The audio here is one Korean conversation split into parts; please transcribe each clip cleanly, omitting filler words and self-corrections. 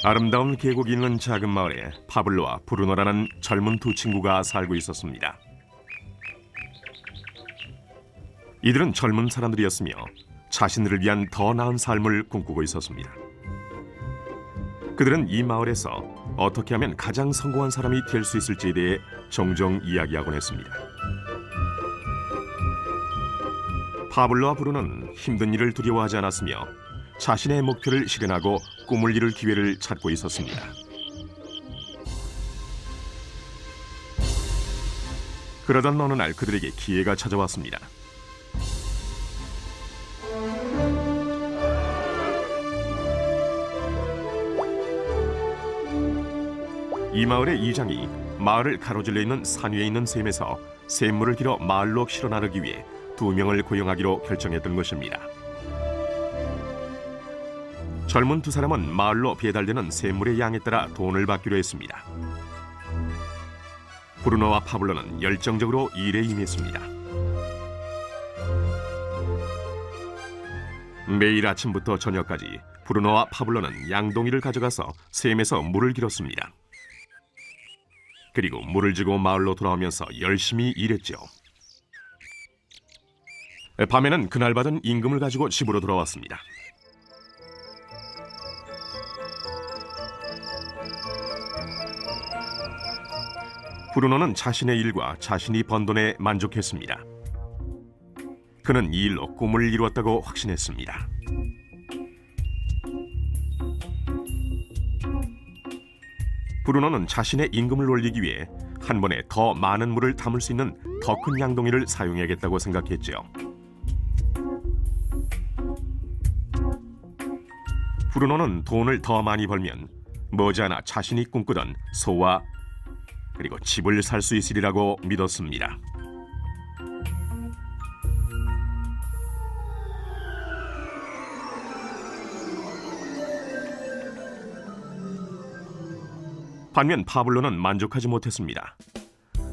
아름다운 계곡이 있는 작은 마을에 파블로와 브루노라는 젊은 두 친구가 살고 있었습니다. 이들은 젊은 사람들이었으며 자신들을 위한 더 나은 삶을 꿈꾸고 있었습니다. 그들은 이 마을에서 어떻게 하면 가장 성공한 사람이 될 수 있을지에 대해 종종 이야기하곤 했습니다. 파블로와 브루노는 힘든 일을 두려워하지 않았으며 자신의 목표를 실현하고 꿈을 이룰 기회를 찾고 있었습니다. 그러던 어느 날 그들에게 기회가 찾아왔습니다. 이 마을의 이장이 마을을 가로질러 있는 산 위에 있는 샘에서 샘물을 길어 마을로 실어 나르기 위해 2명을 고용하기로 결정했던 것입니다. 젊은 두 사람은 마을로 배달되는 샘물의 양에 따라 돈을 받기로 했습니다. 브루노와 파블로는 열정적으로 일에 임했습니다. 매일 아침부터 저녁까지 브루노와 파블로는 양동이를 가져가서 샘에서 물을 길었습니다. 그리고 물을 지고 마을로 돌아오면서 열심히 일했죠. 밤에는 그날 받은 임금을 가지고 집으로 돌아왔습니다. 브루노는 자신의 일과 자신이 번 돈에 만족했습니다. 그는 이 일로 꿈을 이루었다고 확신했습니다. 브루노는 자신의 임금을 올리기 위해 한 번에 더 많은 물을 담을 수 있는 더 큰 양동이를 사용해야겠다고 생각했죠. 브루노는 돈을 더 많이 벌면 머지않아 자신이 꿈꾸던 소와 그리고 집을 살 수 있으리라고 믿었습니다. 반면 파블로는 만족하지 못했습니다.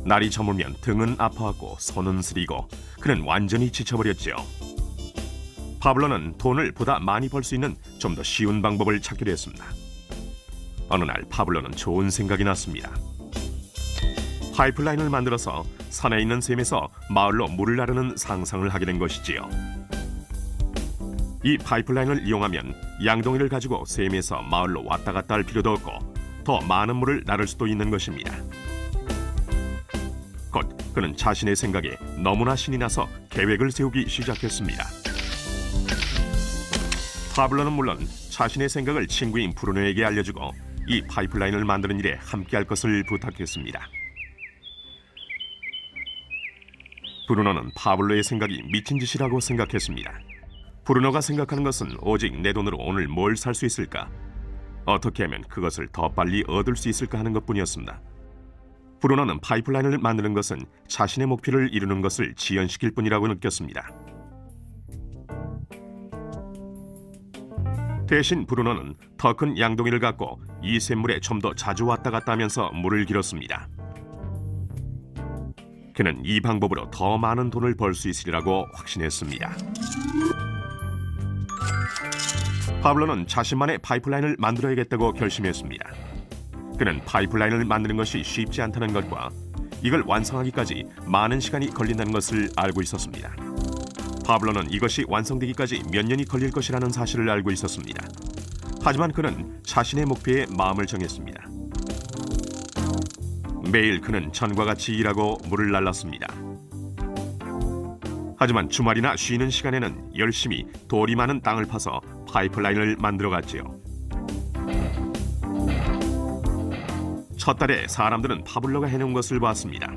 날이 저물면 등은 아파하고 손은 쓰리고 그는 완전히 지쳐버렸죠. 파블로는 돈을 보다 많이 벌 수 있는 좀 더 쉬운 방법을 찾기로 했습니다. 어느 날 파블로는 좋은 생각이 났습니다. 파이프라인을 만들어서 산에 있는 샘에서 마을로 물을 나르는 상상을 하게 된 것이지요. 이 파이프라인을 이용하면 양동이를 가지고 샘에서 마을로 왔다 갔다 할 필요도 없고 더 많은 물을 나를 수도 있는 것입니다. 곧 그는 자신의 생각에 너무나 신이 나서 계획을 세우기 시작했습니다. 파블로는 물론 자신의 생각을 친구인 브루노에게 알려주고 이 파이프라인을 만드는 일에 함께할 것을 부탁했습니다. 브루노는 파블로의 생각이 미친 짓이라고 생각했습니다. 브루노가 생각하는 것은 오직 내 돈으로 오늘 뭘 살 수 있을까? 어떻게 하면 그것을 더 빨리 얻을 수 있을까 하는 것뿐이었습니다. 브루노는 파이프라인을 만드는 것은 자신의 목표를 이루는 것을 지연시킬 뿐이라고 느꼈습니다. 대신 브루노는 더 큰 양동이를 갖고 이 샘물에 좀 더 자주 왔다 갔다 하면서 물을 길었습니다. 그는 이 방법으로 더 많은 돈을 벌 수 있으리라고 확신했습니다. 파블로는 자신만의 파이프라인을 만들어야겠다고 결심했습니다. 그는 파이프라인을 만드는 것이 쉽지 않다는 것과 이걸 완성하기까지 많은 시간이 걸린다는 것을 알고 있었습니다. 파블로는 이것이 완성되기까지 몇 년이 걸릴 것이라는 사실을 알고 있었습니다. 하지만 그는 자신의 목표에 마음을 정했습니다. 매일 그는 전과 같이 일하고 물을 날랐습니다. 하지만 주말이나 쉬는 시간에는 열심히 돌이 많은 땅을 파서 파이프라인을 만들어갔지요. 첫 달에 사람들은 파블로가 해놓은 것을 봤습니다.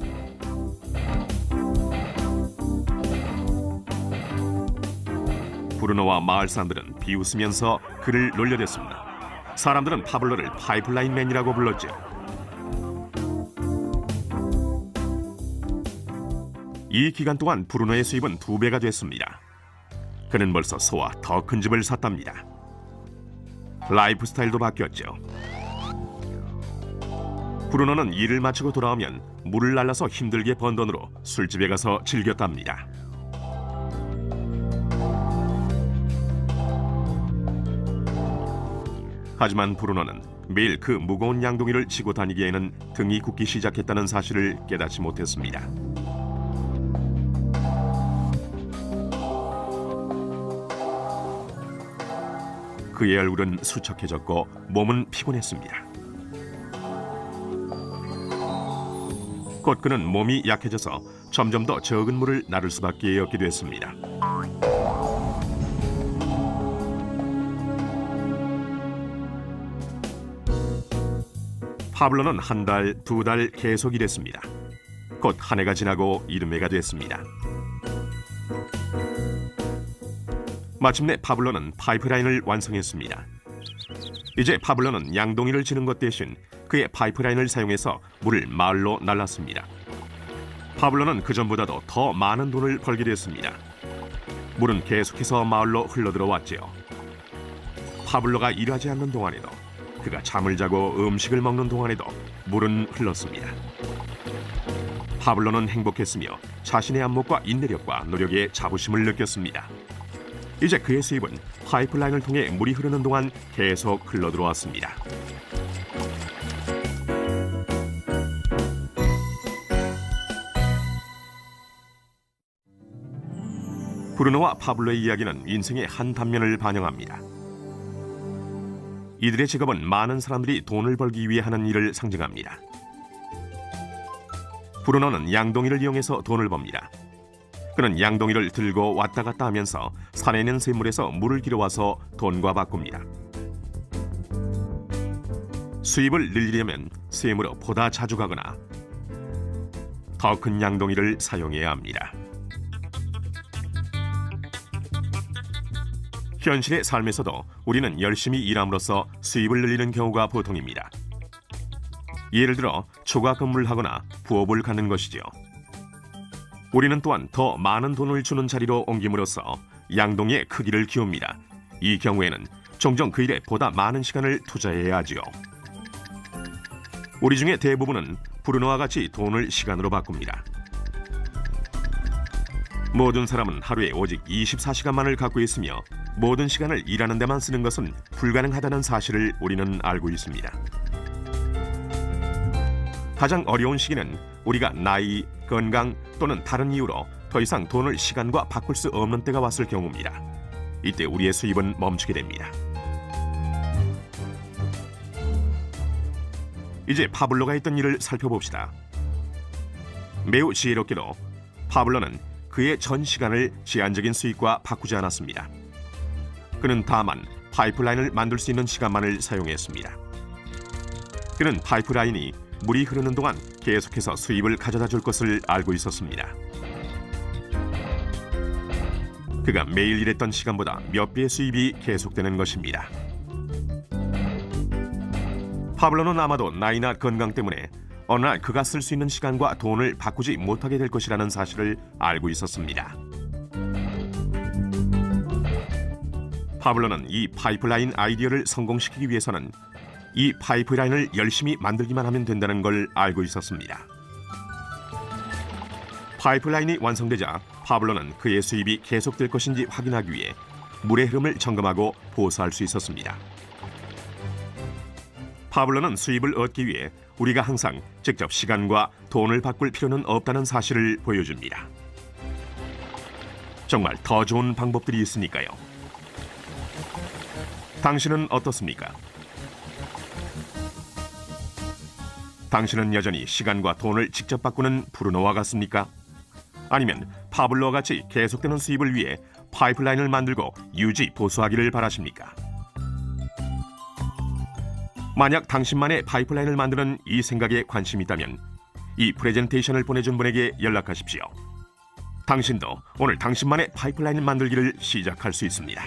브루노와 마을 사람들은 비웃으면서 그를 놀려댔습니다. 사람들은 파블로를 파이프라인맨이라고 불렀죠. 이 기간 동안 브루노의 수입은 2배가 됐습니다. 그는 벌써 소와 더 큰 집을 샀답니다. 라이프 스타일도 바뀌었죠. 브루노는 일을 마치고 돌아오면 물을 날라서 힘들게 번 돈으로 술집에 가서 즐겼답니다. 하지만 브루노는 매일 그 무거운 양동이를 지고 다니기에는 등이 굳기 시작했다는 사실을 깨닫지 못했습니다. 그의 얼굴은 수척해졌고 몸은 피곤했습니다. 곧 그는 몸이 약해져서 점점 더 적은 물을 나를 수밖에 없게 됐습니다. 파블로는 한 달, 두 달 계속 일했습니다. 곧 한 해가 지나고 이듬해가 됐습니다. 마침내 파블로는 파이프라인을 완성했습니다. 이제 파블로는 양동이를 지는 것 대신 그의 파이프라인을 사용해서 물을 마을로 날랐습니다. 파블로는 그전보다도 더 많은 돈을 벌게 됐습니다. 물은 계속해서 마을로 흘러들어왔지요. 파블로가 일하지 않는 동안에도, 그가 잠을 자고 음식을 먹는 동안에도 물은 흘렀습니다. 파블로는 행복했으며 자신의 안목과 인내력과 노력에 자부심을 느꼈습니다. 이제 그의 수입은 파이프라인을 통해 물이 흐르는 동안 계속 흘러들어왔습니다. 브루노와 파블로의 이야기는 인생의 한 단면을 반영합니다. 이들의 직업은 많은 사람들이 돈을 벌기 위해 하는 일을 상징합니다. 브루노는 양동이를 이용해서 돈을 법니다. 그는 양동이를 들고 왔다 갔다 하면서 산에 있는 샘물에서 물을 길어와서 돈과 바꿉니다. 수입을 늘리려면 샘으로 보다 자주 가거나 더 큰 양동이를 사용해야 합니다. 현실의 삶에서도 우리는 열심히 일함으로써 수입을 늘리는 경우가 보통입니다. 예를 들어 초과 근무를 하거나 부업을 갖는 것이지요. 우리는 또한 더 많은 돈을 주는 자리로 옮김으로써 양동이의 크기를 키웁니다. 이 경우에는 종종 그 일에 보다 많은 시간을 투자해야 하지요. 우리 중에 대부분은 브루노와 같이 돈을 시간으로 바꿉니다. 모든 사람은 하루에 오직 24시간만을 갖고 있으며 모든 시간을 일하는 데만 쓰는 것은 불가능하다는 사실을 우리는 알고 있습니다. 가장 어려운 시기는 우리가 나이, 건강 또는 다른 이유로 더 이상 돈을 시간과 바꿀 수 없는 때가 왔을 경우입니다. 이때 우리의 수입은 멈추게 됩니다. 이제 파블로가 했던 일을 살펴봅시다. 매우 지혜롭게도 파블로는 그의 전 시간을 제한적인 수익과 바꾸지 않았습니다. 그는 다만 파이프라인을 만들 수 있는 시간만을 사용했습니다. 그는 파이프라인이 물이 흐르는 동안 계속해서 수입을 가져다 줄 것을 알고 있었습니다. 그가 매일 일했던 시간보다 몇 배의 수입이 계속되는 것입니다. 파블로는 아마도 나이나 건강 때문에 어느 날 그가 쓸 수 있는 시간과 돈을 바꾸지 못하게 될 것이라는 사실을 알고 있었습니다. 파블로는 이 파이프라인 아이디어를 성공시키기 위해서는 이 파이프라인을 열심히 만들기만 하면 된다는 걸 알고 있었습니다. 파이프라인이 완성되자 파블로는 그의 수입이 계속될 것인지 확인하기 위해 물의 흐름을 점검하고 보수할 수 있었습니다. 파블로는 수입을 얻기 위해 우리가 항상 직접 시간과 돈을 바꿀 필요는 없다는 사실을 보여줍니다. 정말 더 좋은 방법들이 있으니까요. 당신은 어떻습니까? 당신은 여전히 시간과 돈을 직접 바꾸는 브루노와 같습니까? 아니면 파블로와 같이 계속되는 수입을 위해 파이프라인을 만들고 유지 보수하기를 바라십니까? 만약 당신만의 파이프라인을 만드는 이 생각에 관심이 있다면 이 프레젠테이션을 보내준 분에게 연락하십시오. 당신도 오늘 당신만의 파이프라인을 만들기를 시작할 수 있습니다.